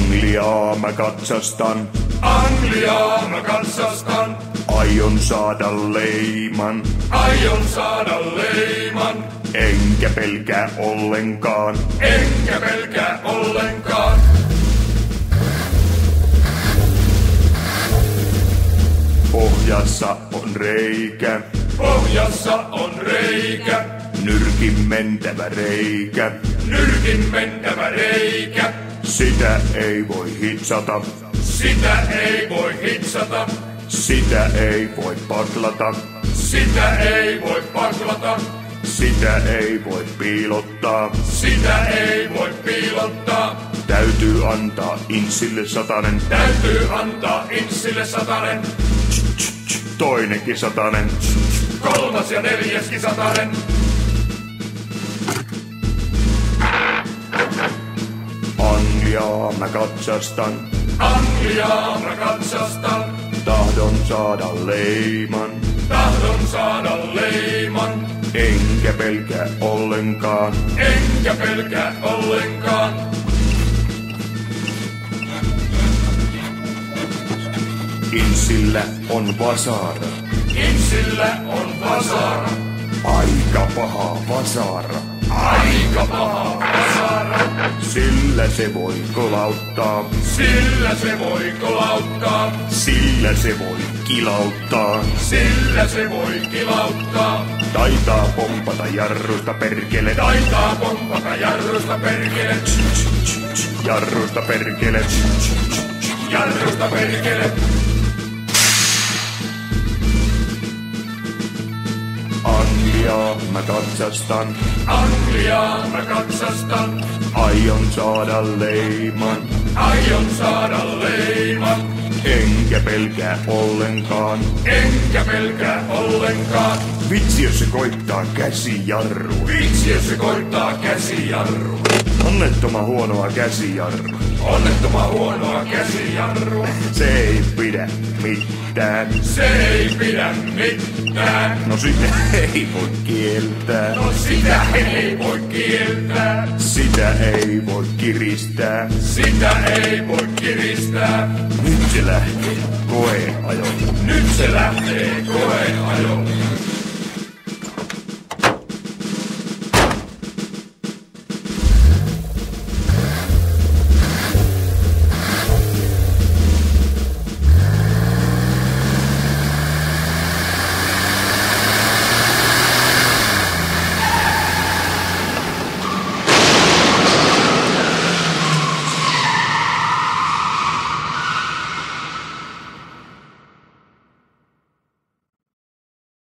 Angliaa mä katsastan. Angliaa mä katsastan. Aion saada leiman. Aion saada leiman. Enkä pelkää ollenkaan. Enkä pelkää ollenkaan. Pohjassa on reikä. Pohjassa on reikä. Nyrkin mentävä reikä. Nyrkin mentävä reikä. Sitä ei voi hitsata. Sitä ei voi hitsata. Sitä ei voi paklata. Sitä ei voi paklata. Sitä ei voi piilottaa. Sitä ei voi piilottaa. Täytyy antaa inssille satanen. Täytyy antaa inssille satanen. Toinenkin satanen. Kolmas ja neljäskin satanen. Angliaa mä katsastan. Angliaa mä katsastan. Tahdon saada leiman. Tahdon saada leiman. Enkä pelkää ollenkaan. Enkä pelkää ollenkaan. Inssillä on vasara. Inssillä on vasara. Aika paha vasara. Aika paha vasara. Sillä se voi kolauttaa. Sillä se voi kolauttaa. Sillä se voi kilauttaa. Sillä se voi kilauttaa. Taitaa pompata jarrusta perkele. Taitaa pompata jarrusta perkele. Jarrusta perkele. Jarrusta perkele. Angliaa mä katsastan. Angliaa mä katsastan. Aion saada leiman. Aion saada leiman. Enkä pelkää ollenkaan. Enkä pelkää ollenkaan. Vitsi jos se koittaa käsijarru. Vitsi jos se koittaa käsijarru. Onnettoman huonoa käsijarru. Onnettoman huonoa käsijarru. Se ei pidä mitään. Se ei pidä mitään. No sitä ei voi kieltää. No sitä ei voi kieltää. Sitä ei voi kiristää. Sitä ei voi kiristää. Nyt se lähtee koeajolle. Nyt se lähtee koeajolle.